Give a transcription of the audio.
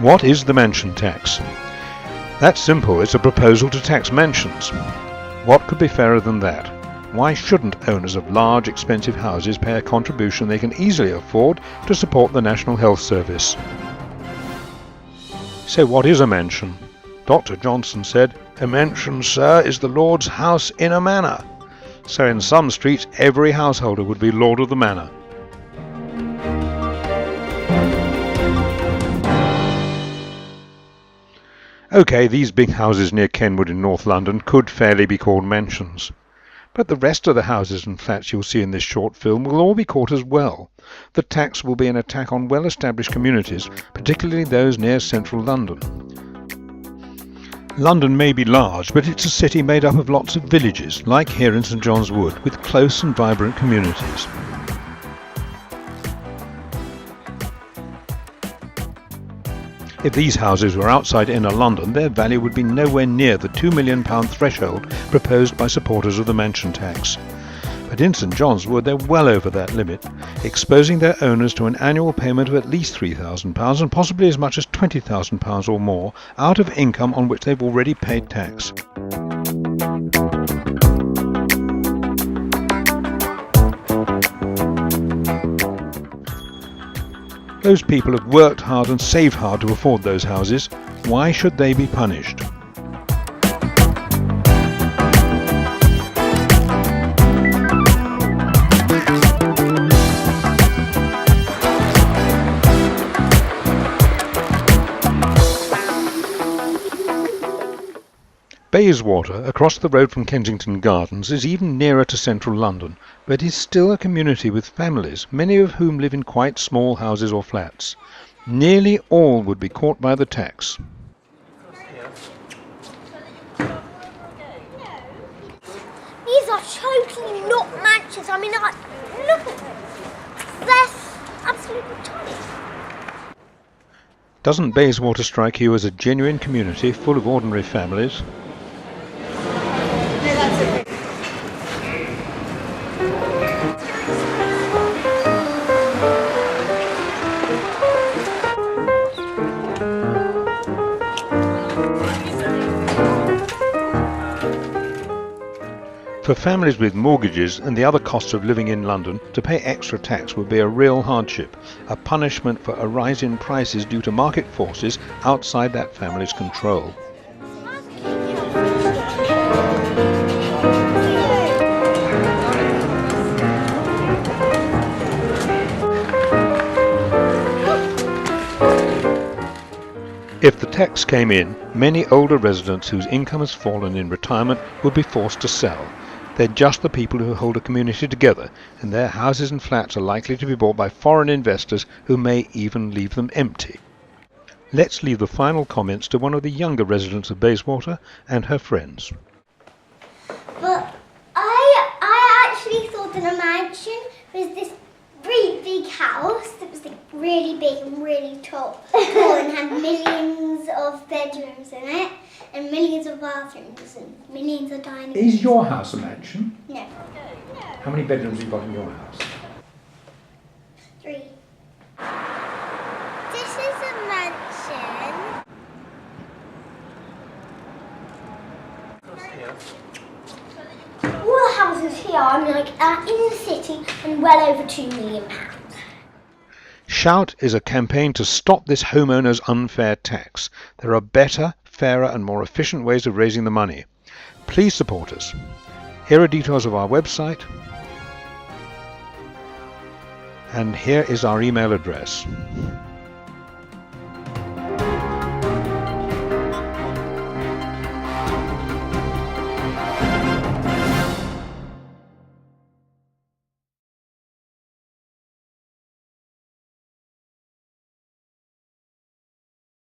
What is the mansion tax? That's simple. It's a proposal to tax mansions. What could be fairer than that? Why shouldn't owners of large, expensive houses pay a contribution they can easily afford to support the National Health Service? So what is a mansion? Dr. Johnson said, "A mansion, sir, is the Lord's house in a manor." So in some streets every householder would be lord of the manor. OK, these big houses near Kenwood in North London could fairly be called mansions. But the rest of the houses and flats you'll see in this short film will all be caught as well. The tax will be an attack on well-established communities, particularly those near central London. London may be large, but it's a city made up of lots of villages, like here in St John's Wood, with close and vibrant communities. If these houses were outside inner London, their value would be nowhere near the £2 million threshold proposed by supporters of the mansion tax. But in St John's Wood they're well over that limit, exposing their owners to an annual payment of at least £3,000 and possibly as much as £20,000 or more out of income on which they've already paid tax. Those people have worked hard and saved hard to afford those houses. Why should they be punished? Bayswater, across the road from Kensington Gardens, is even nearer to central London, but is still a community with families, many of whom live in quite small houses or flats. Nearly all would be caught by the tax. These are totally not mansions. I mean, look at them. They're absolutely tiny. Doesn't Bayswater strike you as a genuine community full of ordinary families? For families with mortgages and the other costs of living in London, to pay extra tax would be a real hardship, a punishment for a rise in prices due to market forces outside that family's control. If the tax came in, many older residents whose income has fallen in retirement would be forced to sell. They're just the people who hold a community together, and their houses and flats are likely to be bought by foreign investors who may even leave them empty. Let's leave the final comments to one of the younger residents of Bayswater and her friends. But I actually thought that a mansion was this really big house that was like really big and really tall and had millions of bedrooms in it and millions of bathrooms and millions of dining rooms. Is your house a mansion? No. How many bedrooms have you got in your house? 3. This is a mansion. All the houses here are in the city and well over £2 million. Shout is a campaign to stop this homeowners' unfair tax. There are better, fairer and more efficient ways of raising the money. Please support us. Here are details of our website, and here is our email address.